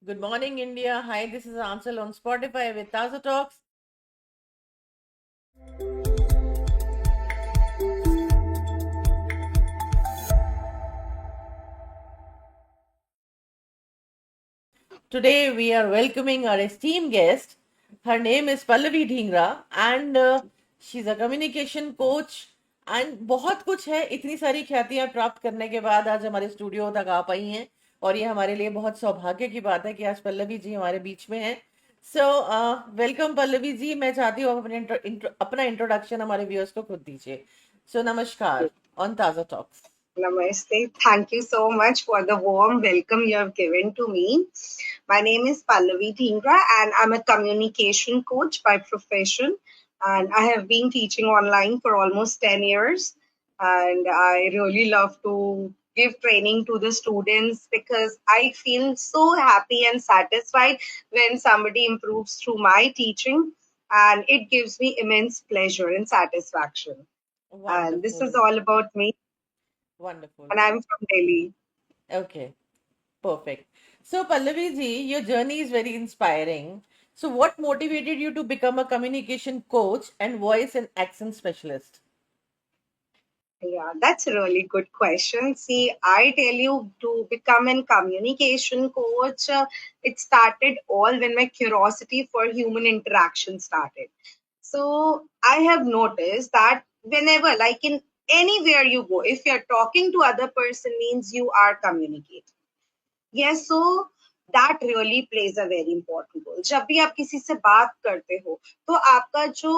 Good morning, India. Hi, this is Ansel on Spotify with Taza Talks. Today, we are welcoming our esteemed guest. Her name is Pallavi Dhingra, and she's a communication coach. And बहुत कुछ है, इतनी सारी ख्यातियां प्राप्त करने के बाद आज हमारे स्टूडियो तक आ पाई हैं और ये हमारे लिए बहुत सौभाग्य की बात है कि आज पल्लवी जी हमारे बीच में हैं। So welcome Pallavi ji. मैं चाहती हूँ आप अपना इंट्रोडक्शन हमारे व्यूअर्स को खुद दीजिए। सो नमस्कार ऑन ताजा talks. Namaste. Thank you so much for the warm welcome you have given to me. My name is Pallavi Dhingra and I'm a communication coach by profession. And I have been teaching online for almost 10 years. And I really love to give training to the students because I feel so happy and satisfied when somebody improves through my teaching. And it gives me immense pleasure and satisfaction. And this is Wonderful, all about me. wonderful. And I'm from Delhi. Okay, perfect. So, Pallavi ji, your journey is very inspiring. So, what motivated you to become a communication coach and voice and accent specialist? Yeah, that's a really good question. See, I tell you to become a communication coach, it started all when my curiosity for human interaction started. So I have noticed that whenever, like in anywhere you go, if you're talking to other person means you are communicating. Yes, so that really plays a very important role. जब भी आप किसी से बात करते हो तो आपका जो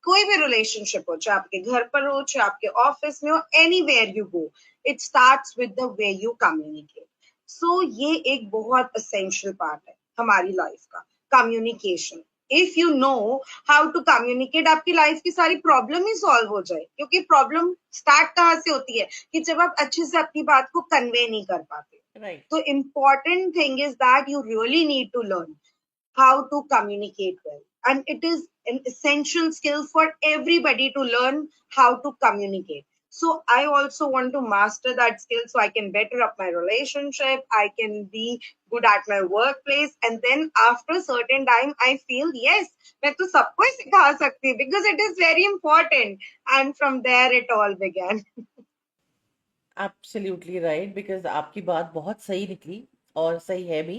कोई भी रिलेशनशिप हो, चाहे आपके घर पर हो, चाहे आपके ऑफिस में हो, anywhere you go, it starts with the way you communicate. So ये एक बहुत असेंशियल पार्ट है हमारी लाइफ का, communication. If you know how to communicate, आपकी लाइफ की सारी प्रॉब्लम ही सॉल्व हो जाए. क्योंकि प्रॉब्लम स्टार्ट कहाँ से होती है कि जब आप अच्छे से अपनी बात को कन्वे नहीं कर पाते. Right. So important thing is that you really need to learn how to communicate well. And it is an essential skill for everybody to learn how to communicate. So I also want to master that skill so I can better up my relationship. I can be good at my workplace. And then after a certain time, I feel, yes, मैं तो सबको ही सिखा सकती हूँ because it is very important. And from there it all began. Absolutely right, because आपकी बात बहुत सही निकली और सही है भी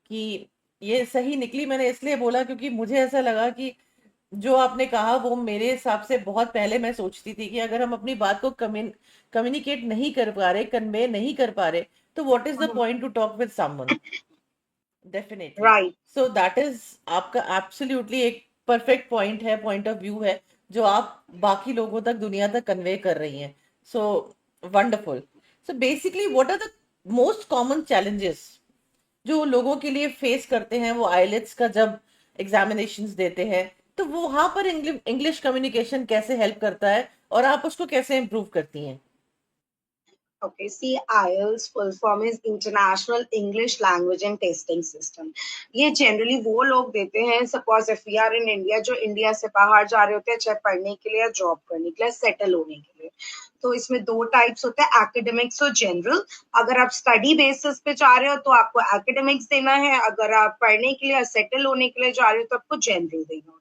कि ये सही निकली। मैंने इसलिए बोला क्योंकि मुझे ऐसा लगा कि जो आपने कहा वो मेरे हिसाब से बहुत पहले मैं सोचती थी कि अगर हम अपनी बात को कम्युनिकेट नहीं कर पा रहे, कन्वे नहीं कर पा रहे, तो what is the point two talk with someone. Definitely. Right. So that is आपका एब्सोल्युटली एक परफेक्ट पॉइंट है, पॉइंट ऑफ व्यू है जो आप बाकी लोगों तक, दुनिया तक कन्वे कर रही हैं। So wonderful. So basically what are the most common challenges जो लोगों के लिए फेस करते हैं वो आईलेट्स का जब एग्जामिनेशंस देते हैं, तो वो वहां पर इंग्लिश कम्युनिकेशन कैसे हेल्प करता है और आप उसको कैसे इम्प्रूव करती हैं? Okay, see, IELTS full form is International English Language and Testing System. ये generally वो लोग देते हैं, suppose if we are in India, जो इंडिया से बाहर जा रहे होते हैं, चाहे पढ़ने के लिए या जॉब करने के लिए, सेटल होने के लिए. तो इसमें दो टाइप्स होते हैं, एकेडमिक्स और जनरल. अगर आप स्टडी बेसिस पे जा रहे हो तो आपको एकेडमिक्स देना है, अगर आप पढ़ने के लिए या सेटल होने के लिए जा रहे हो तो आपको जनरल देना होता है.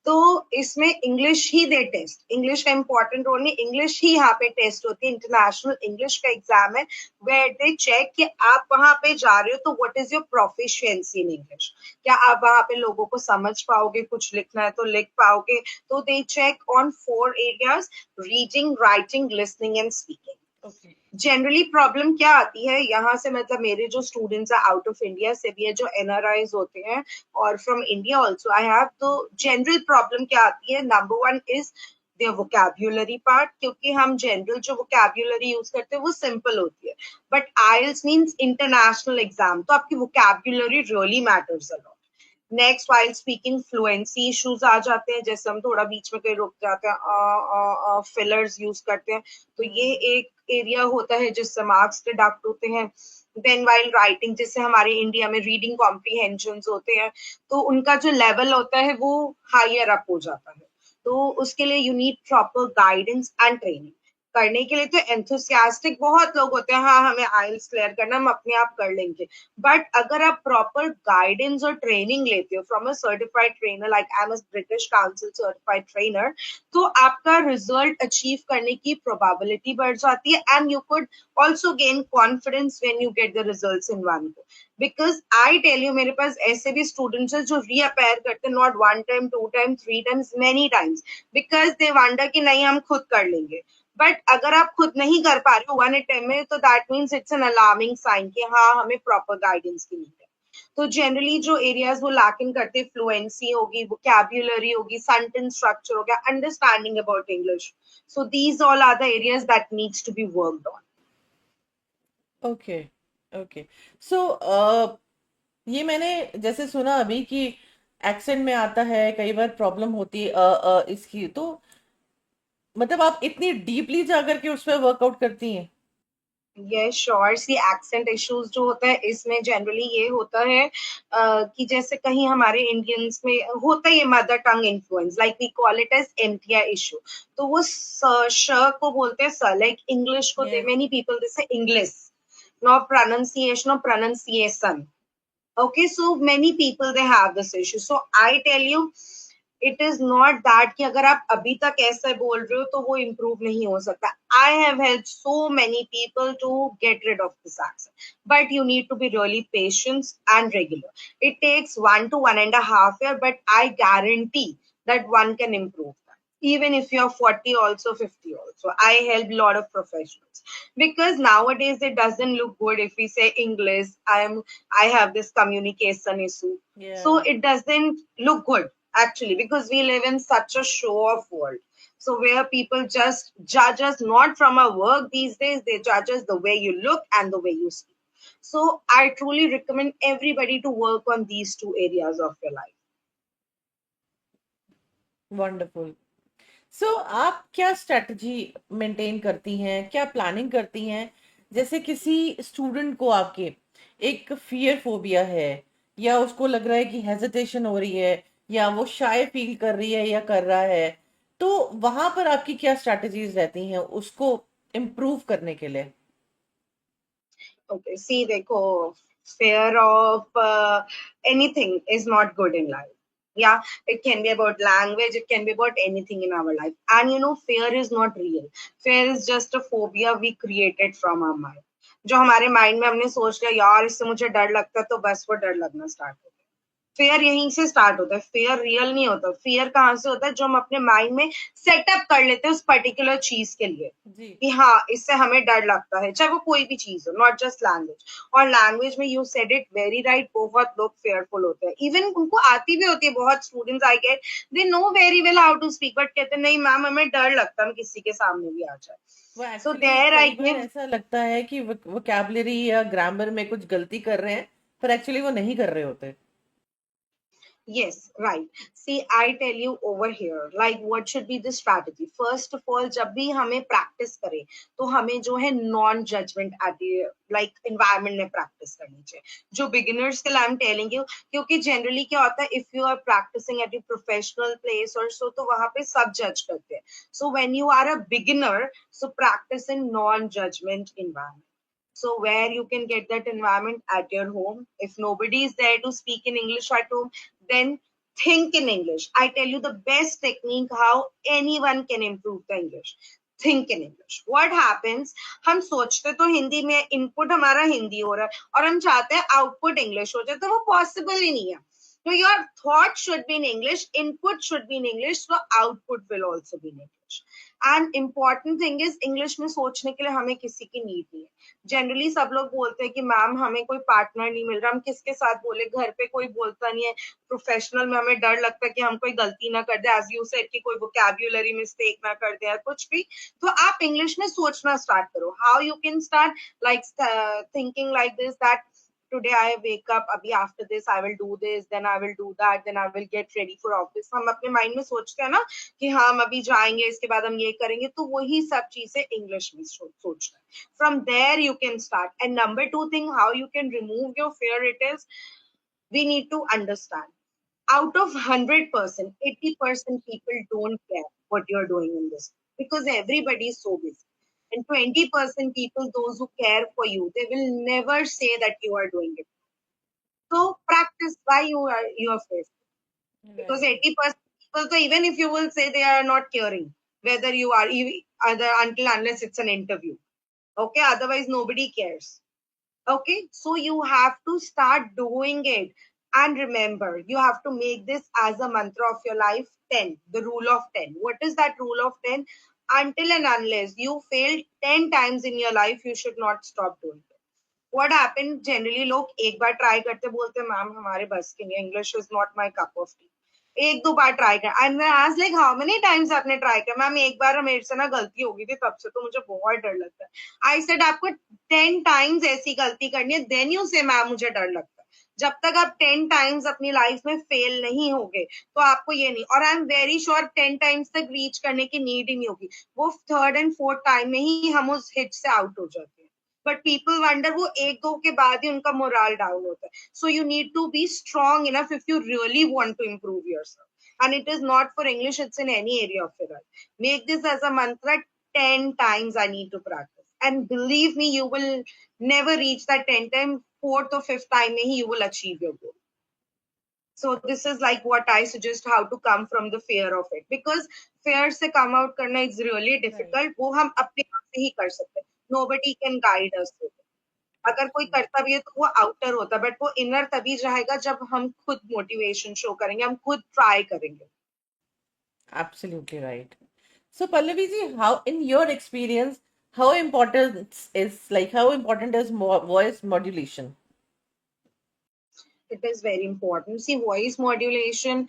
तो इसमें इंग्लिश ही दे टेस्ट, इंग्लिश का इंपॉर्टेंट रोल नहीं, इंग्लिश ही यहाँ पे टेस्ट होती है. इंटरनेशनल इंग्लिश का एग्जाम है वेयर दे चेक कि आप वहां पे जा रहे हो तो what is your proficiency in English. क्या आप वहां पे लोगों को समझ पाओगे, कुछ लिखना है तो लिख पाओगे. तो they check on 4 areas: reading, writing, listening and speaking. Okay. Generally problem क्या आती है यहाँ से, मतलब मेरे जो स्टूडेंट्स है आउट ऑफ इंडिया से भी है, जो एनआरआईज होते हैं, और from India also I have. तो जनरल प्रॉब्लम क्या आती है, number one is there vocabulary part. क्योंकि हम जनरल जो वोकैब्युलरी यूज करते हैं वो सिंपल होती है, but IELTS means international exam, तो आपकी vocabulary really matters a lot. Next, while speaking fluency issues आ जाते हैं, जैसे हम थोड़ा बीच में कहीं रुक जाते हैं, फिलर्स यूज करते हैं, तो ये एक एरिया होता है जिससे मार्क्स डिडक्ट होते हैं. देन वाइल राइटिंग, जिससे हमारे इंडिया में रीडिंग कॉम्प्रीहेंशन होते हैं, तो उनका जो लेवल होता है वो हायर अप हो जाता है. तो उसके लिए you need proper guidance and training. करने के लिए तो एंथुसियास्टिक बहुत लोग होते हैं, हाँ हमें आइल्स क्लियर करना, हम अपने आप कर लेंगे। बट अगर आप प्रॉपर गाइडेंस और ट्रेनिंग लेते हो from a certified trainer, like I am a British council certified trainer, तो आपका रिजल्ट अचीव करने की प्रोबेबिलिटी बढ़ जाती है, and you could also gain confidence when you get the results in one go. Because I tell you, मेरे पास ऐसे भी स्टूडेंट्स हैं जो रीअपेयर करते हैं, not one time, two time, three times, many times, because they wonder कि नहीं हम खुद कर लेंगे। बट अगर आप खुद नहीं कर पा रहे हो वन अटेम्प्ट में, तो that means it's an alarming sign कि हाँ हमें प्रॉपर गाइडेंस की नीड है। तो जनरली जो एरियाज वो लैकिंग करते, फ्लुएंसी होगी, वोकैब्युलरी होगी, सेंटेंस स्ट्रक्चर हो गया, understanding about English, so these all are the areas that needs to be worked on. Okay, okay. So ये मैंने जैसे सुना अभी कि एक्सेंट में आता है, कई बार प्रॉब्लम होती है इसकी, तो मतलब आप इतनी डीपली जा करके उस पर वर्कआउट करती हैं? यस श्योर, सी एक्सेंट इश्यूज जो होता है इसमें जनरली ये होता है कि जैसे कहीं हमारे इंडियंस में होता है ये mother tongue influence, like we call it as MTI issue. तो वो श को बोलते हैं स, लाइक इंग्लिश को दे यस। मेनी पीपल दे से इंग्लिश, नो प्रोनाउंसिएशन और pronunciation. Okay, so many people they have this issue. So I tell you, it is not that कि अगर आप अभी तक ऐसा बोल रहे हो तो वो improve नहीं हो सकता. I have helped so many people to get rid of this accent, but you need to be really patient and regular. It takes 1 to 1.5 years, but I guarantee that one can improve that. Even if you're 40 also 50 also, I help a lot of professionals, because nowadays it doesn't look good if we say English, I have this communication issue. So Yeah. it doesn't look good actually, because we live in such a show off world. So where people just judge us not from our work these days, they judge us the way you look and the way you speak. So I truly recommend everybody to work on these two areas of your life. Wonderful. So आप क्या strategy maintain करती हैं, क्या planning करती हैं? जैसे किसी student को आपके एक फियर फोबिया है, या उसको लग रहा है कि हेजिटेशन हो रही है, या वो शाय फील कर रही है या कर रहा है, तो वहां पर आपकी क्या स्ट्रेटजीज रहती हैं उसको इम्प्रूव करने के लिए? Okay, see, देखो, fear of anything is not good in life. Yeah, it can be about language, it can be about anything in our life. And you know, fear is not real. Fear is just a phobia we created from our mind. जो हमारे mind में हमने सोच लिया यार इससे मुझे डर लगता है, तो बस वो डर लगना स्टार्ट हो गया। फेयर यहीं से स्टार्ट होता है, फेयर रियल नहीं होता। फेयर कहाँ से होता है? जो हम अपने माइंड में सेटअप कर लेते हैं उस पर्टिकुलर चीज के लिए, जी। कि हाँ इससे हमें डर लगता है, चाहे वो कोई भी चीज हो, नॉट जस्ट लैंग्वेज। और लैंग्वेज में you said it very right, बहुत लोग फेयरफुल होते हैं, इवन उनको आती भी होती है, बहुत students I get they know very well how to speak, but कहते नहीं मैम हमें डर लगता है हम किसी के सामने भी आ जाए। वो सो एक्चुअली देयर आई कई बार गिव ऐसा लगता है कि वोकैबुलरी या ग्रामर में कुछ गलती कर रहे हैं, पर एक्चुअली वो नहीं कर रहे होते। Yes, right. See, I tell you over here, like what should be the strategy? First of all, जब भी हमें practice करें, तो हमें जो है non judgment like environment में practice करनी चाहिए. जो beginners के लिए I'm telling you, क्योंकि generally क्या होता है, if you are practicing at a professional place or so, तो वहाँ पे सब judge करते हैं. So when you are a beginner, so practice in non judgment environment. So where you can get that environment at your home. If nobody is there to speak in English at home, then think in English. I tell you the best technique how anyone can improve the English. Think in English. What happens? हम सोचते तो हिंदी में, input हमारा हिंदी हो रहा है और हम चाहते हैं आउटपुट इंग्लिश हो जाए, तो वो पॉसिबल ही नहीं है. So your thought should be in English, input should be in English, so output will also be in English. And important thing is English में सोचने के लिए हमें किसी की नीड नहीं है. जनरली सब लोग बोलते हैं कि मैम हमें कोई पार्टनर नहीं मिल रहा, हम किसके साथ बोले, घर पे कोई बोलता नहीं है, प्रोफेशनल में हमें डर लगता है कि हम कोई गलती ना कर दे, एज यू सेड कि कोई वोकैब्युलरी मिस्टेक ना कर दे या कुछ भी. तो आप इंग्लिश में सोचना स्टार्ट करो. How you can start, like thinking like this, that today I wake up, abhi after this I will do this, then I will do that, then I will get ready for office. हम अपने mind में सोचते हैं ना कि हाँ हम अभी जाएंगे, इसके बाद हम ये करेंगे, तो वही सब चीजें इंग्लिश में सोचना है. From there you can start. And number two thing, how you can remove your fear, it is we need to understand. Out of 100%, 80% people don't care what you're doing in this, because everybody is so busy. And 20% people, those who care for you, they will never say that you are doing it. So practice why you are faced. Because Right. 80% people, so even if you will say, they are not caring whether you are either, until unless it's an interview. Okay, otherwise nobody cares. Okay, so you have to start doing it. And remember, you have to make this as a mantra of your life. 10, the rule of 10. What is that rule of 10? Until and unless you failed 10 times in your life, you should not stop doing it. What happened generally, लोग एक बार try करते बोलते ma'am हमारे बस की नहीं, English is not my cup of T. एक दो बार ट्राई कर, and I was like how many times आपने ट्राई किया? मैम एक बार मेरे से ना गलती हो गई थी, तब से तो मुझे बहुत डर लगता है। आई सेड आपको 10 टाइम्स ऐसी गलती करनी है, देन यू से मैम मुझे डर लगता है। जब तक आप 10 टाइम्स अपनी लाइफ में फेल नहीं होगे तो आपको ये नहीं, और I am very sure 10 times तक रीच करने की नीड ही नहीं होगी। वो थर्ड एंड फोर्थ टाइम में ही हम उस हिट से आउट हो जाते हैं। बट पीपल वंडर, वो एक दो के बाद ही उनका मोरल डाउन होता है। So you need to be strong enough if you really want to improve yourself, and it is not for English, it's in any area of your life. Make this as a mantra. 10 times I need to practice, and believe me, you will never reach that 10 time. Fourth or fifth time mein you will achieve your goal. So this is like what I suggest, how to come from the fear of it, because fear se come out karna is really Right. difficult. वो हम अपने आप से ही कर सकते हैं. Nobody can guide us with it. अगर कोई Absolutely. करता भी है तो वो आउटर होता है, बट वो इनर तभी जाएगा जब हम खुद मोटिवेशन शो करेंगे, हम खुद ट्राई करेंगे। Absolutely right. So Pallavi ji, how in your experience, how important is voice modulation? It is very important. See, voice modulation,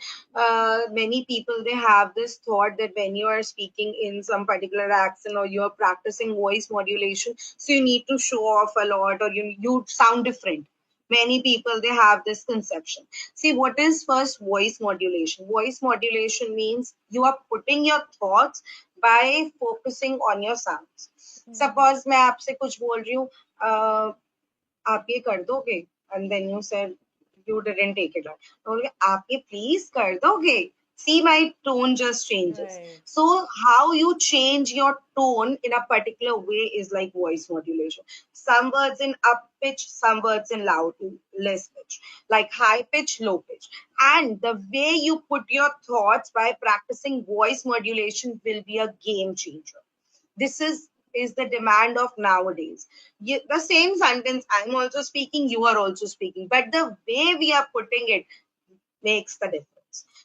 many people, they have this thought that when you are speaking in some particular accent or you're practicing voice modulation, so you need to show off a lot, or you sound different. Many people, they have this conception. See, what is first voice modulation? Voice modulation means you are putting your thoughts by focusing on your sounds. Mhm. Suppose मैं आपसे कुछ बोल रही हूँ, आप ये कर दोगे, and then you said you didn't take it right. बोलोगे आप ये please कर दोगे? See, my tone just changes. Right. So how you change your tone in a particular way is like voice modulation. Some words in up pitch, some words in loud, less pitch, like high pitch, low pitch. And the way you put your thoughts by practicing voice modulation will be a game changer. This is the demand of nowadays. The same sentence, I'm also speaking, you are also speaking, but the way we are putting it makes the difference.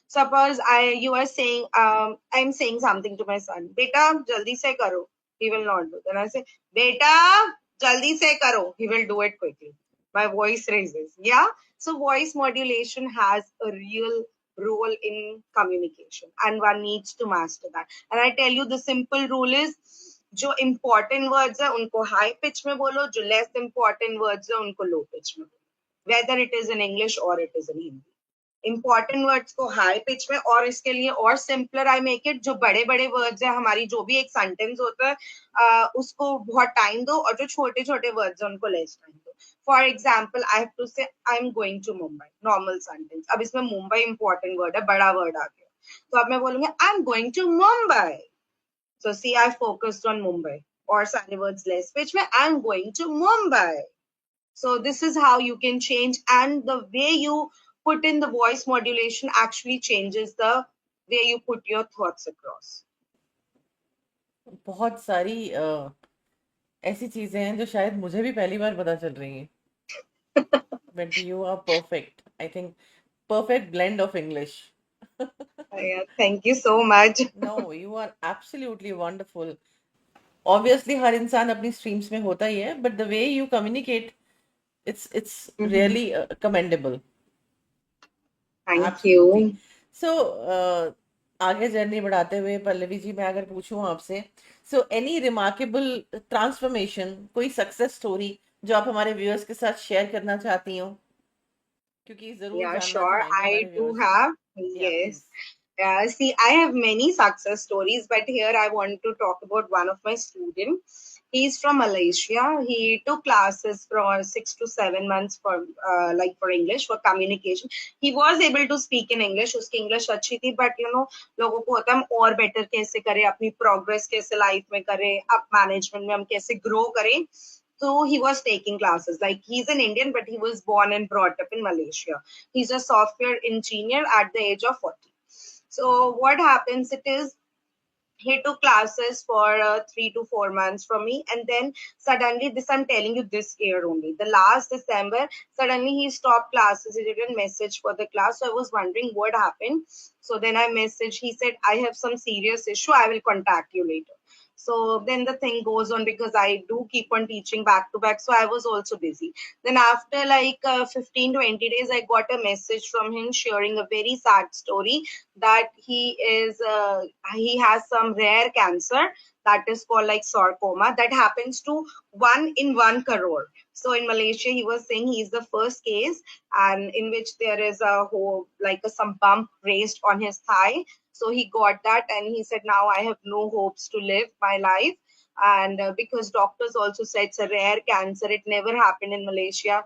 Suppose you are saying, I'm saying something to my son, beta jaldi se karo, he will not do. Then I say, beta jaldi se karo, he will do it quickly. My voice raises. Yeah, so voice modulation has a real role in communication, and one needs to master that. And I tell you, the simple rule is, जो important words है उनको high pitch में बोलो, जो less important words है उनको low pitch में बोलो, whether it is in English or it is in Hindi. Important words को हाई पिच में, और इसके लिए और सिंपलर आई मेक इट, जो बड़े बड़े वर्ड्स है, हमारी जो भी एक सेंटेंस होता है, उसको बहुत टाइम दो, और जो छोटे छोटे वर्ड्स है उनको लेस टाइम दो। For example, I have to say I am going to Mumbai, normal sentence. अब इसमें मुंबई इंपॉर्टेंट वर्ड है, बड़ा वर्ड आ गया, तो अब मैं बोलूंगी I am going to Mumbai. So see, I focused on Mumbai. Or सारे words less pitch में I'm going to Mumbai. So this is how you can change, and the way you put in the voice modulation actually changes the way you put your thoughts across. बहुत सारी ऐसी चीजें हैं जो शायद मुझे भी पहली बार पता चल रही हैं. But you are perfect. I think perfect blend of English. Yeah, thank you so much. No, you are absolutely wonderful. Obviously, हर इंसान अपनी streams में होता ही है, but the way you communicate, it's Mhm. really commendable. Thank Absolutely. you. So, आगे journey बढ़ाते हुए पल्लवी जी, मैं अगर पूछूं आपसे, so any remarkable transformation, कोई सक्सेस स्टोरी जो आप हमारे व्यूअर्स के साथ शेयर करना चाहती हो, क्योंकि जरूर Yeah, जानना sure. चाहेंगे I हमारे do व्यूअर्स. have. या Yes. Please. See, I have many success stories, but here I want to talk about one of my students. He's from Malaysia. He took classes for 6 to 7 months for for English, for communication. He was able to speak in English. उसकी English अच्छी थी, but लोगों को होता है हम और better कैसे करें, अपनी progress कैसे life में करें, up management में हम कैसे grow करें. So he was taking classes. Like he's an Indian, but he was born and brought up in Malaysia. He's a software engineer at the age of 40. So what happens? It is he took classes for 3 to 4 months from me, and then suddenly, this I'm telling you this year only, the last December, suddenly he stopped classes. He didn't message for the class. So I was wondering what happened. So then I messaged. He said, I have some serious issue. I will contact you later. So then the thing goes on, because I do keep on teaching back to back. So I was also busy. Then after 15 to 20 days, I got a message from him sharing a very sad story that he has some rare cancer that is called like sarcoma, that happens to 1 in 1 crore. So in Malaysia, he was saying he's the first case, and in which there is a whole some bump raised on his thigh. So he got that, and he said, now I have no hopes to live my life. And because doctors also said it's a rare cancer, it never happened in Malaysia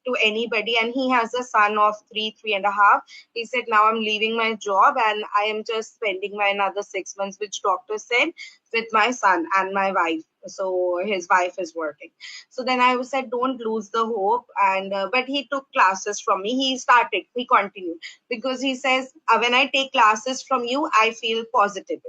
to anybody. And he has a son of 3 and a half. He said, now I'm leaving my job and I am just spending my another 6 months, which doctor said, with my son and my wife. So his wife is working. So then I said, don't lose the hope. And but he took classes from me. He continued, because he says, when I take classes from you, I feel positive.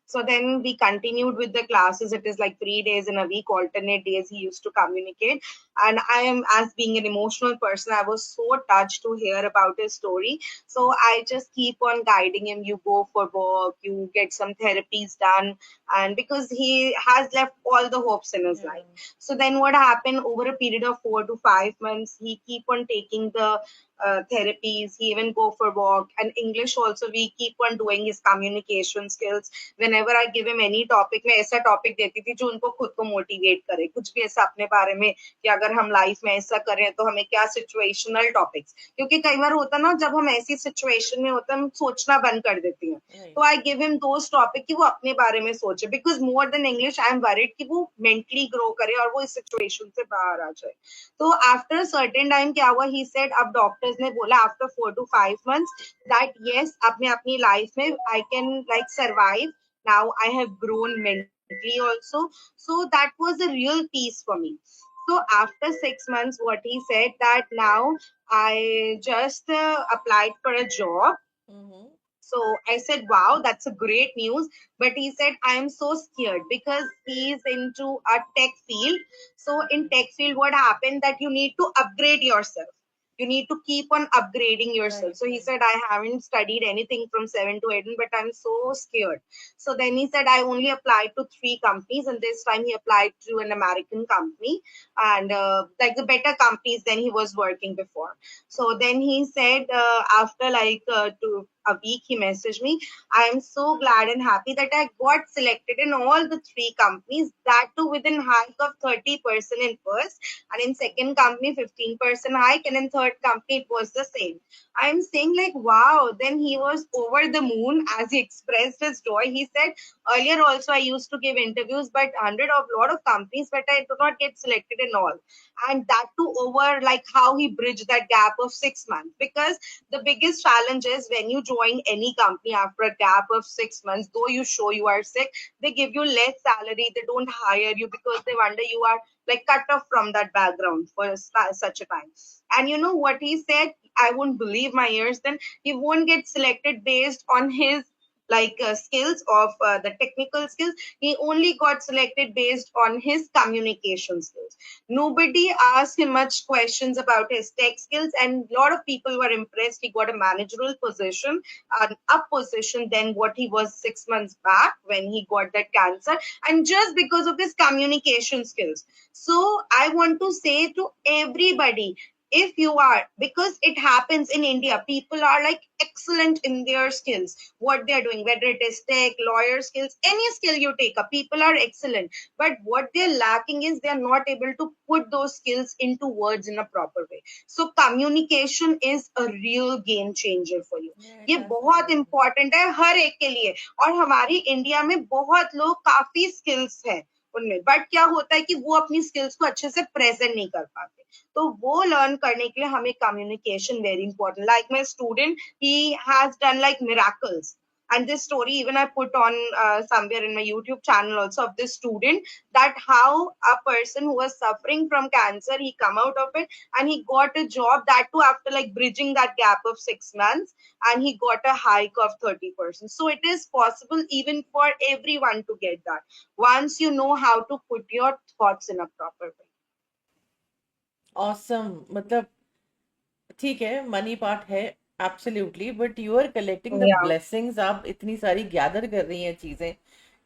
So then we continued with the classes. It is like 3 days in a week, alternate days he used to communicate. And I am, as being an emotional person, I was so touched to hear about his story. So I just keep on guiding him. You go for work, you get some therapies done. And because he has left all the hopes in his Yeah. life. So then what happened, over a period of 4 to 5 months, he keep on taking the therapies. He even go for walk. And English also, we keep on doing his communication skills. Whenever I give him any topic, मैं ऐसा topic देती थी जो उनको खुद को motivate करे, कुछ भी ऐसा अपने बारे में कि अगर हम लाइफ में ऐसा करें तो हमें क्या, सिचुएशनल टॉपिक्स. क्योंकि कई बार होता ना, जब हम ऐसी सिचुएशन में होते हैं, हम सोचना बंद कर देती हैं. Right. तो I give him those topic कि वो अपने बारे में सोचे, because more than English I am worried कि वो मेंटली ग्रो करे और वो इस सिचुएशन से बाहर आ जाए. तो आफ्टर सर्टेन टाइम क्या हुआ, ही सेड, अब डॉक्टर्स ने बोला after 4 to 5 months that yes, अब मैं अपनी लाइफ में I can survive. Now I have grown mentally also. So that was a real peace for me. So after 6 months, what he said, that now I just applied for a job. Mm-hmm. So I said, wow, that's a great news. But he said, I am so scared, because he's into a tech field. So in tech field, what happened, that you need to upgrade yourself. You need to keep on upgrading yourself. Right, So he right. said, I haven't studied anything from 7 to 8, but I'm so scared. So then he said, I only applied to 3 companies, and this time he applied to an American company, and the better companies than he was working before. So then he said, after a week, he messaged me, I am so glad and happy that I got selected in all the 3 companies, that too within hike of 30% in first, and in second company 15% hike, and in third company it was the same. I'm saying like, wow. Then he was over the moon as he expressed his joy. He said, earlier also I used to give interviews, but lot of companies, but I do not get selected in all. And that too over, like how he bridged that gap of 6 months. Because the biggest challenge is, when you join any company after a gap of 6 months, though you show you are sick, they give you less salary. They don't hire you because they wonder you are cut off from that background for such a time. And you know what he said? I won't believe my ears. Then he won't get selected based on his skills of the technical skills. He only got selected based on his communication skills. Nobody asked him much questions about his tech skills, and a lot of people were impressed. He got a managerial position, an up position than what he was 6 months back when he got that cancer, and just because of his communication skills. So I want to say to everybody, if you are, because it happens in India, people are excellent in their skills, what they're doing, whether it is tech, lawyer skills, any skill you take up, people are excellent. But what they're lacking is they're not able to put those skills into words in a proper way. So communication is a real game changer for you. Yeah, it ये has to बहुत be. Important है हर एक के लिए. और हमारी India में बहुत लोग काफी स्किल्स है, उनमें, बट क्या होता है कि वो अपनी स्किल्स को अच्छे से प्रेजेंट नहीं कर पाते। तो वो लर्न करने के लिए हमें communication very important. Like my student, he has done like miracles, and this story even I put on somewhere in my YouTube channel also, of this student, that how a person who was suffering from cancer, he come out of it and he got a job, that too after like bridging that gap of 6 months, and he got a hike of 30%. So it is possible even for everyone to get that, once you know how to put your thoughts in a proper way. Awesome, मतलब ठीक है, money part है absolutely, but you are collecting the Yeah, blessings, आप इतनी सारी gather कर रही हैं चीजें,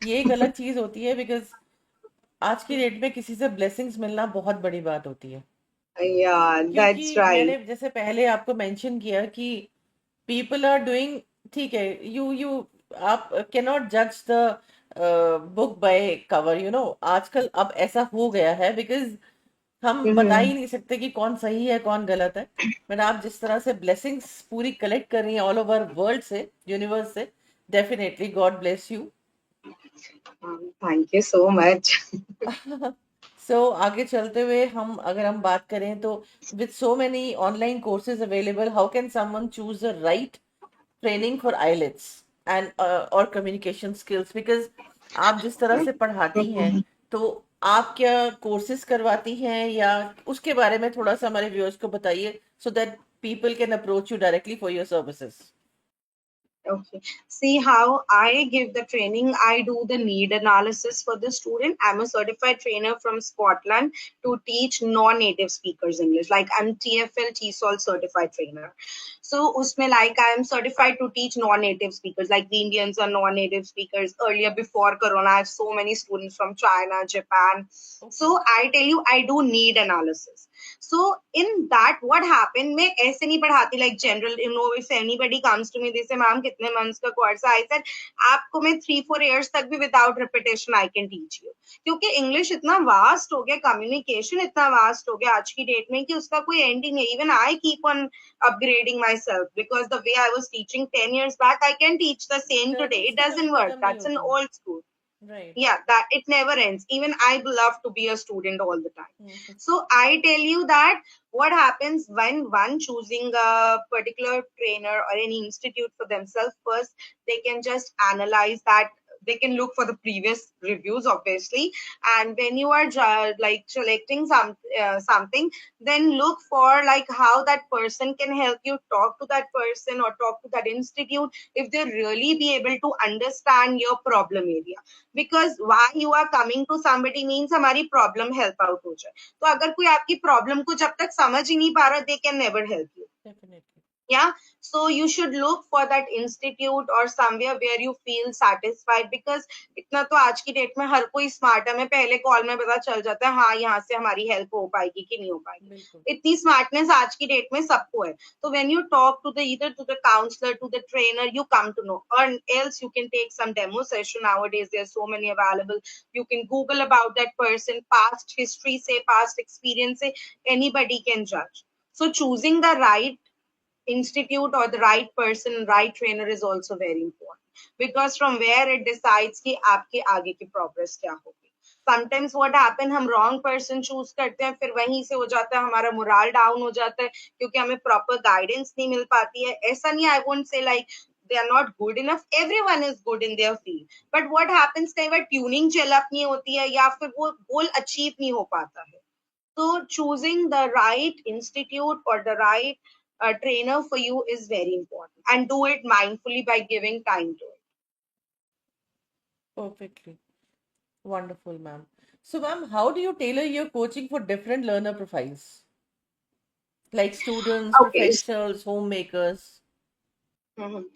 ये एक अलग चीज होती है, बिकॉज आज की डेट में किसी से ब्लेसिंग्स मिलना बहुत बड़ी बात होती है। yeah, क्योंकि that's right. मैंने जैसे पहले आपको मेंशन किया कि पीपल आर डूइंग, ठीक है, यू आप कैन नॉट जज द बुक बाय कवर, आजकल अब ऐसा हो गया है, बिकॉज हम बता Mm-hmm. ही नहीं सकते कि कौन सही है कौन गलत है। बट आप जिस तरह से ब्लेसिंग्स पूरी कलेक्ट कर रही हैं ऑल ओवर वर्ल्ड से, यूनिवर्स से, definitely God bless you. Thank you so much. So आगे चलते हुए हम अगर हम बात करें तो, with so many online courses available, how can someone choose the right training for IELTS and और कम्युनिकेशन स्किल्स, बिकॉज आप जिस तरह से पढ़ाती हैं, तो आप क्या कोर्सेज करवाती हैं, या उसके बारे में थोड़ा सा हमारे व्यूअर्स को बताइए, so that people can approach you directly for your services. Okay. See how I give the training. I do the need analysis for the student. I'm a certified trainer from Scotland to teach non-native speakers English. Like I'm TFL TESOL certified trainer. So usme like I am certified to teach non-native speakers. Like the Indians are non-native speakers. Earlier before Corona, I have so many students from China, Japan. Okay. So I tell you, I do need analysis. So in that, what happened? मैं ऐसे नहीं पढ़ाती like general. If anybody comes to me, they say, "Ma'am, कितने months का course है?" I said, आपको मैं 3-4 years तक भी without repetition I can teach you. क्योंकि English इतना vast हो गया, communication इतना vast हो गया आज की date में कि उसका कोई end ही नहीं है. Even I keep on upgrading myself, because the way I was teaching 10 years back, I can teach the same today. Learnings It तो कभी doesn't work. खत्म नहीं That's an होती। old school. Right. Yeah, that it never ends. Even I love to be a student all the time. So I tell you that what happens when one choosing a particular trainer or any institute for themselves, first they can just analyze that, they can look for the previous reviews obviously, and when you are like selecting something, then look for like how that person can help you, talk to that person or talk to that institute, if they really be able to understand your problem area. Because why you are coming to somebody means हमारी problem help out हो जाए। तो अगर कोई आपकी problem को जब तक समझ ही नहीं पा रहा, they can never help you. Definitely. Yeah, so you should look for that institute or somewhere where you feel satisfied, because इतना तो आज की डेट में हर कोई स्मार्ट है, हमें पहले कॉल में पता चल जाता है हाँ यहाँ से हमारी हेल्प हो पाएगी कि नहीं हो पाएगी। बिल्कुल। इतनी स्मार्टनेस आज की डेट में सबको है। तो when you talk to the either to the counselor, to the trainer, you come to know, or else you can take some demo session. Nowadays there's so many available. You can Google about that person, past history say, past experience say, anybody can judge. So choosing the right institute or the right person, right trainer is also very important, because from where it decides कि आपके आगे की progress क्या होगी। Sometimes what happen, हम wrong person choose करते हैं, फिर वहीं से हो जाता है हमारा morale down हो जाता है, क्योंकि हमें proper guidance नहीं मिल पाती है। ऐसा नहीं, I won't say like they are not good enough. Everyone is good in their field. But what happens, कई बार tuning chill up नहीं होती है, या फिर वो goal achieve नहीं हो पाता है। So choosing the right institute or the right trainer for you is very important, and do it mindfully by giving time to it. Perfectly. Wonderful, ma'am. So, ma'am, how do you tailor your coaching for different learner profiles, like students, Okay. professionals, homemakers? Mhm.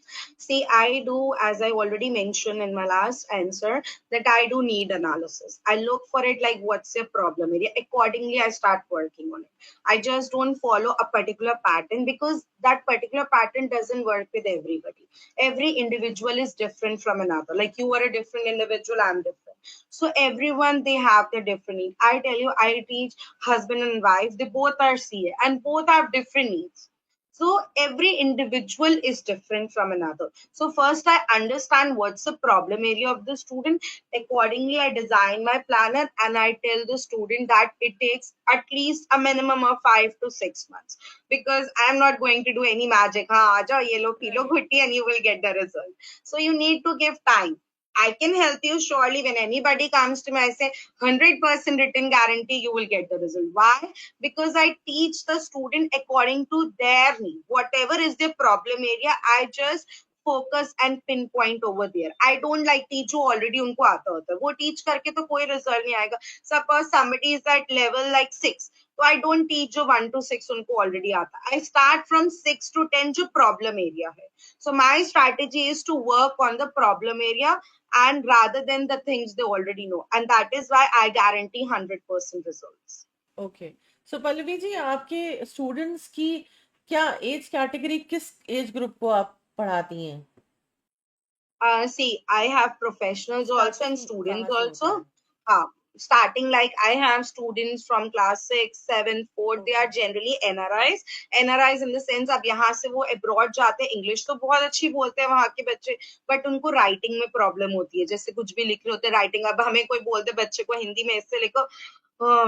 See, I do, as I already mentioned in my last answer, that I do need analysis. I look for it like what's your problem area. Accordingly, I start working on it. I just don't follow a particular pattern, because that particular pattern doesn't work with everybody. Every individual is different from another. Like you are a different individual, I'm different. So everyone, they have their different needs. I tell you, I teach husband and wife, they both are CA and both have different needs. So every individual is different from another. So first I understand what's the problem area of the student. Accordingly, I design my planner and I tell the student that it takes at least a minimum of 5 to 6 months, because I'm not going to do any magic. Ha, aaja, ye lo, pee lo, Right. ghutti, and you will get the result. So you need to give time. I can help you surely. When anybody comes to me, I say 100% written guarantee you will get the result. Why? Because I teach the student according to their need. Whatever is their problem area, I just focus and pinpoint over there. I don't like teach जो already उनको आता होता है वो teach करके तो कोई result नहीं आएगा. Suppose somebody is at level like 6, so I don't teach जो 1 to 6 उनको already आता. I start from 6 to 10 जो problem area है. So my strategy is to work on the problem area and rather than the things they already know, and that is why I guarantee 100% results. Okay, सो पल्लवी जी, आपके students की क्या age category, किस age group को आप पढ़ाती हैं? See, I have professionals also and starting students कहाँ से होता है? also. Starting like I have students from class 6, 7, 4. They okay. are generally NRIs. NRIs in the sense अब यहाँ से वो abroad जाते हैं. English तो बहुत अच्छी बोलते हैं वहाँ के बच्चे, but उनको writing में problem होती है. जैसे कुछ भी लिख रहे होते हैं writing. अब हमें कोई बोलते बच्चे को हिंदी में ऐसे लिखो,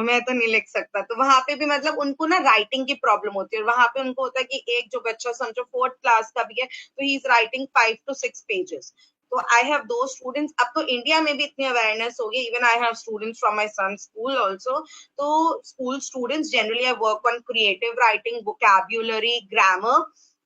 मैं तो नहीं लिख सकता. तो वहां पे भी मतलब उनको ना राइटिंग की प्रॉब्लम होती है. और वहां पे उनको होता है कि एक जो बच्चा समझो 4th क्लास का भी है, तो he is writing 5 to 6 pages. तो आई हैव दो स्टूडेंट्स. अब तो इंडिया में भी इतनी अवेयरनेस हो गई. Even I have students from my son school also. तो school students generally I work on creative writing, vocabulary, grammar,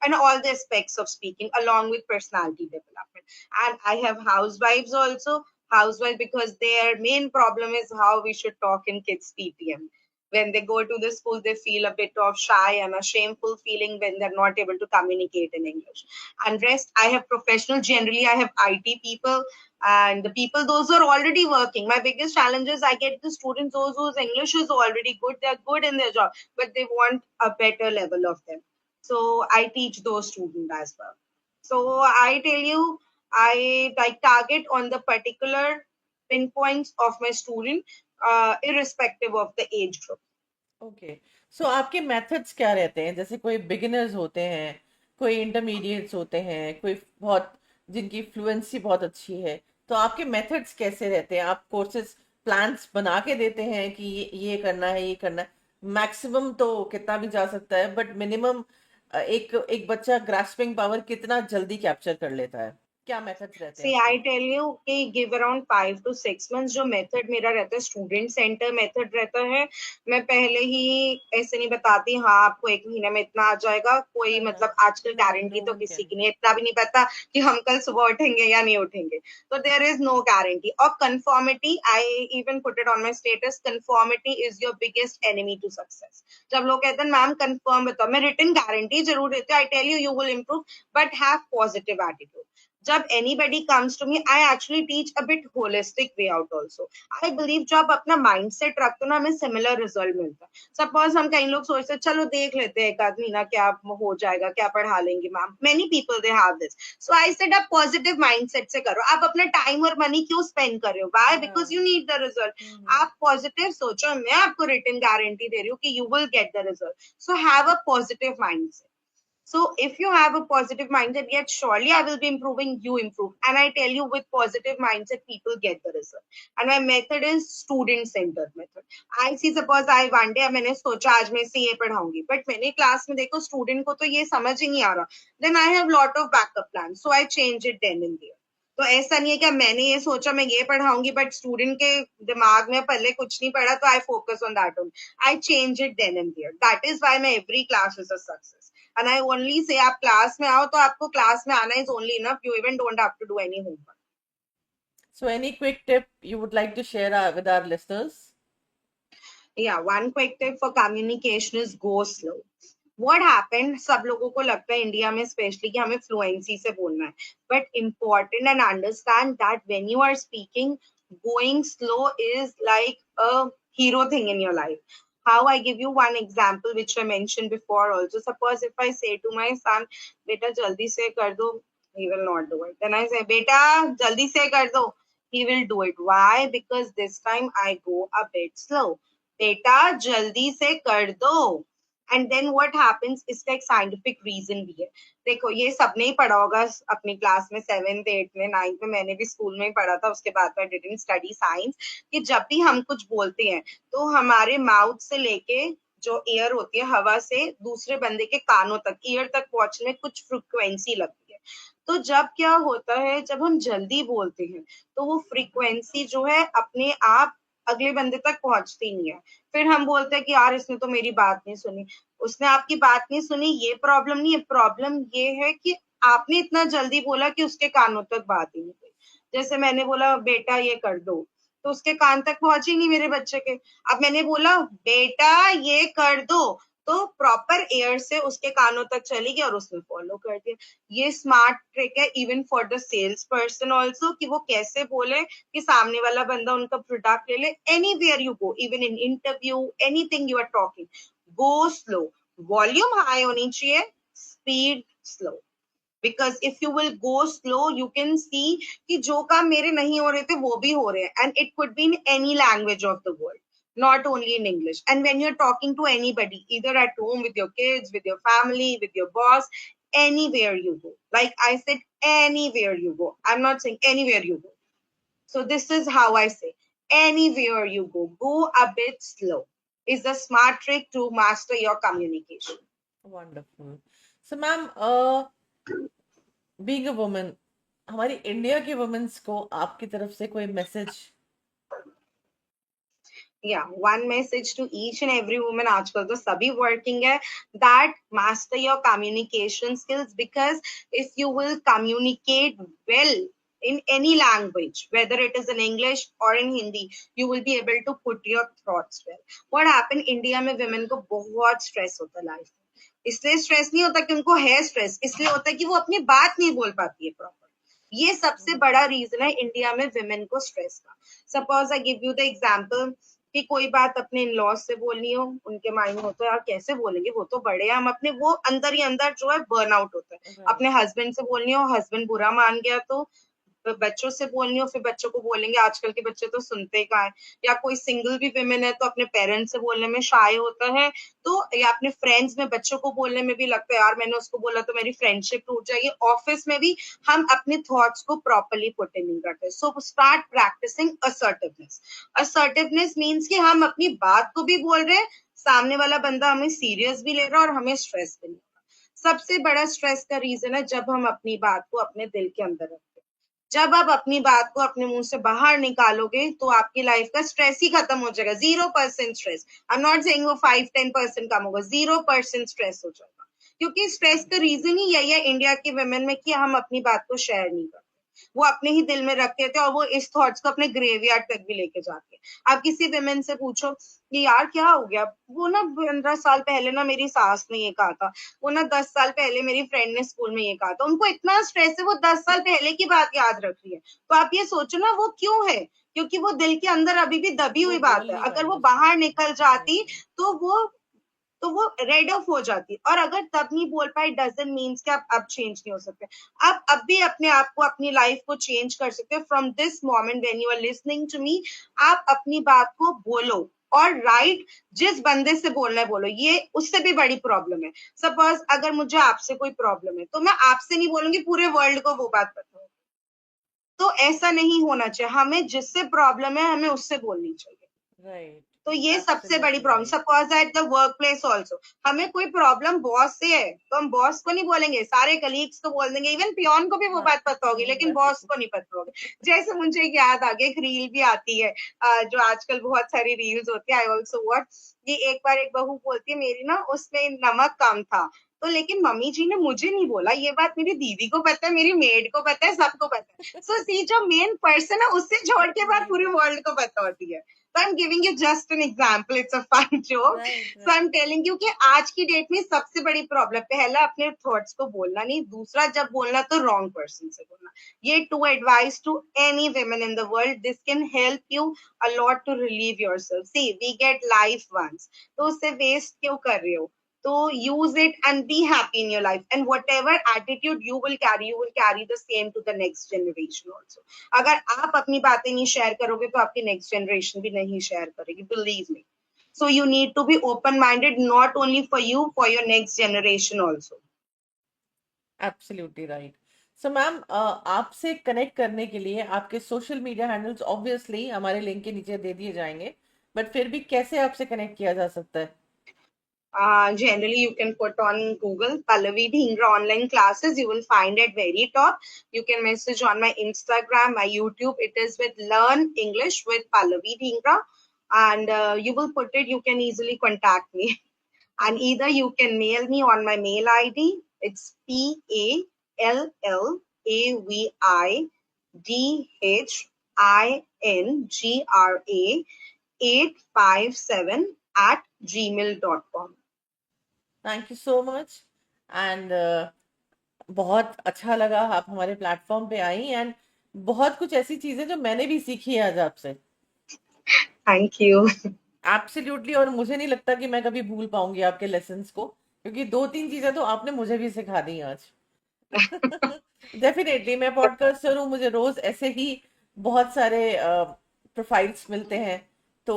and all the aspects of speaking along with personality development. And I have housewives also. Housewives, because their main problem is how we should talk in kids PTM. When they go to the school, they feel a bit of shy and a shameful feeling when they're not able to communicate in English. And rest, I have professional. Generally, I have IT people and the people those who are already working. My biggest challenge is I get the students those whose English is already good. They're good in their job, but they want a better level of them. So I teach those students as well. So I tell you, I like target on the particular pinpoints of my student, irrespective of the age group. Okay, so आपके methods क्या रहते हैं? जैसे कोई beginners होते हैं, कोई intermediates होते हैं, कोई बहुत जिनकी फ्लुएंसी बहुत अच्छी है, तो आपके मेथड्स कैसे रहते हैं? आप कोर्सेज प्लान्स बना के देते हैं कि ये करना है, ये करना है? मैक्सिमम तो कितना भी जा सकता है, बट मिनिमम एक एक बच्चा ग्रास्पिंग पावर कितना जल्दी कैप्चर कर लेता है? क्या मेथड्स रहते हैं सी आई उसके? टेल यू कि गिव अराउंड 5 to 6 months. जो मेथड मेरा रहता है स्टूडेंट सेंटर मेथड रहता है. मैं पहले ही ऐसे नहीं बताती हाँ आपको 1 महीने में इतना आ जाएगा. कोई हाँ, हाँ. मतलब आजकल नो, गारंटी नो तो वन किसी कैन. की नहीं. इतना भी नहीं पता कि हम कल सुबह उठेंगे या नहीं उठेंगे. तो देयर इज नो गारंटी. और conformity, I even put it on my status, conformity is your biggest enemy to success. जब लोग कहते हैं मैम कंफर्म बताओ, मैं रिटन गारंटी जरूर देती हूँ. I tell you you will improve, but have positive attitude. जब anybody comes to me, I actually teach a bit holistic way out also. I believe जब आप अपना mindset रखते हो ना, हमें similar result मिलता है. Suppose हम कई लोग सोचते हैं चलो देख लेते हैं एक आध महीना क्या हो जाएगा, क्या पढ़ा लेंगे ma'am. Many people they have this. So I said आप positive mindset से करो. आप अपना time और money क्यों spend कर रहे हो? Why? Because हाँ. you need the result. हम्म. आप positive सोचो, मैं आपको written guarantee दे रही हूँ कि you will get the result. So have a positive mindset. So if you have a positive mindset, yet surely I will be improving, you improve. And I tell you, with positive mindset, people get the result. And my method is student-centered method. I see, suppose I one day मैंने सोचा आज मैं CA पढ़ाऊंगी, but मैंने class में देखो student को तो ये समझ ही नहीं आ रहा. Then I have lot of backup plans, so I change it then and there. तो ऐसा नहीं है कि मैंने ये सोचा मैं ये पढ़ाऊंगी बट स्टूडेंट के दिमाग में पहले कुछ नहीं पढ़ा तो I focus on that only. I change it then and there. That is why my every class is a success. And I only say आप क्लास में आओ तो आपको क्लास में आना is only enough. You even don't have to do any homework. So, any quick tip you would like to share with our listeners? Yeah, one quick tip for communication is go slow. What happened? सब लोगों को लगता है India में specially कि हमें fluency से बोलना है. But important and understand that when you are speaking, going slow is like a hero thing in your life. How I give you one example which I mentioned before also. Suppose if I say to my son, "Beta jaldi se kar do," he will not do it. Then I say, "Beta jaldi se kar do," he will do it. Why? Because this time I go a bit slow. बेटा जल्दी से कर दो. And then what happens, इसका एक scientific reason भी है. देखो ये सबने ही पढ़ा होगा अपनी क्लास में, 7th 8th में 9th में, मैंने भी स्कूल में ही पढ़ा था, उसके बाद आई डिडंट स्टडी साइंस, कि जब भी हम कुछ बोलते हैं तो हमारे माउथ से लेके जो एयर होती है हवा से दूसरे बंदे के कानों तक, ईयर तक पहुंचने में कुछ फ्रीक्वेंसी लगती है. तो जब क्या होता है, जब हम जल्दी बोलते हैं तो वो फ्रीक्वेंसी जो है अपने आप अगले बंदे तक पहुंचती नहीं है. फिर हम बोलते हैं कि यार इसने तो मेरी बात नहीं सुनी. उसने आपकी बात नहीं सुनी, ये प्रॉब्लम नहीं है. प्रॉब्लम ये है कि आपने इतना जल्दी बोला कि उसके कानों तक बात ही नहीं गई. जैसे मैंने बोला बेटा ये कर दो, तो उसके कान तक पहुंची नहीं मेरे बच्चे के. अब मैंने बोला बेटा ये कर दो, तो प्रॉपर एयर से उसके कानों तक चली गई और उसने फॉलो कर दिया. ये स्मार्ट ट्रिक है even for the sales person also, कि वो कैसे बोले कि सामने वाला बंदा उनका प्रोडक्ट ले ले. Anywhere you go, even in interview, anything you are talking, go slow. Volume high होनी चाहिए, speed slow. Because if you will go slow you can see कि जो काम मेरे नहीं हो रहे थे वो भी हो रहे हैं. And it could be in any language of the world, not only in English. And when you're talking to anybody, either at home with your kids, with your family, with your boss, anywhere you go, like I said, anywhere you go, I'm not saying anywhere you go. So this is how I say, anywhere you go a bit slow is a smart trick to master your communication. Wonderful. So ma'am, being a woman, हमारी India की women's को आपकी तरफ से कोई message? Yeah, one message to each and every woman, आजकल तो सभी working है, that master your communication skills, because if you will communicate well in any language, whether it is in English or in Hindi, you will be able to put your thoughts well. What happened, India में women को बहुत stress होता है life में. इसलिए stress नहीं होता कि उनको है stress, इसलिए होता है कि वो अपनी बात नहीं बोल पाती है proper. ये सबसे बड़ा रीजन है इंडिया में women को stress का. Suppose I give you the example कि कोई बात अपने इन लॉज से बोलनी हो, उनके माइंड में होता है यार कैसे बोलेंगे, वो तो बड़े हैं, हम अपने, वो अंदर ही अंदर जो है बर्न आउट होता है. अपने हस्बैंड से बोलनी हो, हस्बैंड बुरा मान गया तो बच्चों से बोलनी हो, फिर बच्चों को बोलेंगे, आजकल के बच्चे तो सुनते कहाँ है. या कोई सिंगल भी विमेन है तो अपने पेरेंट्स से बोलने में शाय होता है. तो या अपने फ्रेंड्स में बच्चों को बोलने में भी लगता है यार मैंने उसको बोला तो मेरी फ्रेंडशिप टूट जाएगी. ऑफिस में भी हम अपने थॉट्स को प्रॉपरली पुट इन नहीं करते. So start practicing assertiveness. Assertiveness means कि हम अपनी बात को भी बोल रहे हैं, सामने वाला बंदा हमें सीरियस भी ले रहा है और हमें स्ट्रेस भी नहीं. सबसे बड़ा स्ट्रेस का रीजन है जब हम अपनी बात को अपने दिल के अंदर रखते हैं. जब आप अपनी बात को अपने मुंह से बाहर निकालोगे तो आपकी लाइफ का स्ट्रेस ही खत्म हो जाएगा. 0% stress. I am not saying वो 5-10% कम होगा, 0% स्ट्रेस हो जाएगा. क्योंकि स्ट्रेस का रीजन ही यही है इंडिया की वुमेन में कि हम अपनी बात को शेयर नहीं करते. वो अपने ही दिल में रखते थे और वो इस थॉट्स को अपने ग्रेवयार्ड तक भी लेके जाते हैं. आप किसी वुमेन से पूछो कि यार क्या हो गया, वो ना 15 साल पहले ना मेरी सास ने ये कहा था, वो ना 10 साल पहले मेरी फ्रेंड ने स्कूल में ये कहा था. उनको इतना स्ट्रेस है, वो 10 साल पहले की बात याद रख रही है. तो आप ये सोचो ना वो क्यों है, क्योंकि वो दिल के अंदर अभी भी दबी वो हुई बोल बात है. नहीं अगर पाई वो उस बाहर बात निकल को. जाती तो वो रेड ऑफ हो जाती. और अगर तब नहीं बोल पाई डजंट मीन्स कि आप अब चेंज नहीं हो सकते. आप अब भी अपने आप को, अपनी लाइफ को चेंज कर सकते हो. From this moment when you are listening to me, आप अपनी बात को बोलो और राइट जिस बंदे से बोलना है बोलो. ये उससे भी बड़ी प्रॉब्लम है. सपोज अगर मुझे आपसे कोई प्रॉब्लम है तो मैं आपसे नहीं बोलूंगी, पूरे वर्ल्ड को वो बात पता हो. तो ऐसा नहीं होना चाहिए. हमें जिससे प्रॉब्लम है हमें उससे बोलनी चाहिए. राइट. तो ये सबसे बड़ी absolutely problem. Right. Suppose at the work place also, हमें कोई प्रॉब्लम बॉस से है तो हम बॉस को नहीं बोलेंगे, सारे कलीग्स को बोल देंगे. इवन पियोन को भी वो हाँ. बात पता होगी लेकिन बॉस को नहीं पता होगी. जैसे मुझे एक याद आ गया, एक रील भी आती है, जो आजकल बहुत सारी रील्स होती है. आई ऑल्सो वॉट, ये एक बार एक बहू बोलती है मेरी ना उसमें नमक कम था, तो लेकिन मम्मी जी ने मुझे नहीं बोला. ये बात मेरी दीदी को पता है, मेरी मेड को पता है, सबको पता है. सो सी जो मेन पर्सन है उससे छोड़ के बात पूरी वर्ल्ड को पता होती है. So I'm giving you just an example. It's a fun joke. Right. So I'm telling you कि आज की डेट में सबसे बड़ी प्रॉब्लम, पहला अपने थॉट्स को बोलना नहीं, दूसरा जब बोलना तो रॉन्ग पर्सन से बोलना. ये two advice to any women in the world. This can help you a lot to relieve yourself. See, we get life once. तो उससे वेस्ट क्यों कर रहे हो? तो use it and be happy in your life. And whatever attitude you will carry the same to the next generation also. अगर आप अपनी बातें नहीं शेयर करोगे तो आपकी नेक्स्ट जनरेशन भी नहीं शेयर करेगी. Believe me. So you need to be open-minded, not only for you, for your next generation also. Absolutely right. So ma'am, आपसे कनेक्ट करने के लिए आपके सोशल मीडिया हैंडल्स ऑब्वियसली हमारे लिंक के नीचे दे दिए जाएंगे, बट फिर भी कैसे आपसे कनेक्ट किया जा सकता है? Generally, you can put on Google Pallavi Dhingra online classes. You will find at very top. You can message on my Instagram, my YouTube. It is with Learn English with Pallavi Dhingra. And you will put it, you can easily contact me. And either you can mail me on my mail ID. It's PALLAVIDHINGRA 857 at gmail.com. Thank you so much. And बहुत अच्छा लगा आप हमारे platform पे आई, and बहुत कुछ ऐसी चीजें जो मैंने भी सीखी है आज आपसे. Thank you. एब्सोल्युटली. और मुझे नहीं लगता कि मैं कभी भूल पाऊंगी आपके लेसन्स को, क्योंकि 2-3 चीजें तो आपने मुझे भी सिखा दी आज. डेफिनेटली मैं पॉडकास्टर हूँ, मुझे रोज ऐसे ही बहुत सारे प्रोफाइल्स मिलते हैं, तो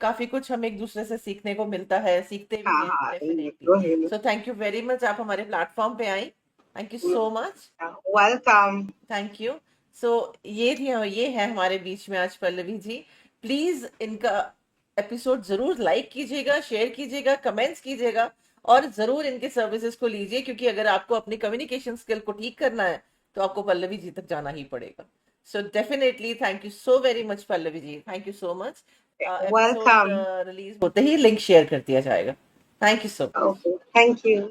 काफी कुछ हम एक दूसरे से सीखने को मिलता है, सीखते भी हैं definitely. So thank you very much, आप हमारे प्लेटफॉर्म पे आई. Thank you so much. Welcome. Thank you. So ये है हमारे बीच में आज पल्लवी जी. प्लीज इनका एपिसोड जरूर लाइक कीजिएगा, शेयर कीजिएगा, कमेंट्स कीजिएगा, और जरूर इनके सर्विसेज को लीजिए, क्योंकि अगर आपको अपनी कम्युनिकेशन स्किल को ठीक करना है तो आपको पल्लवी जी तक जाना ही पड़ेगा. So definitely thank you so very much Pallavi ji. Thank you so much. Welcome. Release होते ही लिंक शेयर कर दिया जाएगा. Thank you so much. Okay. Thank you.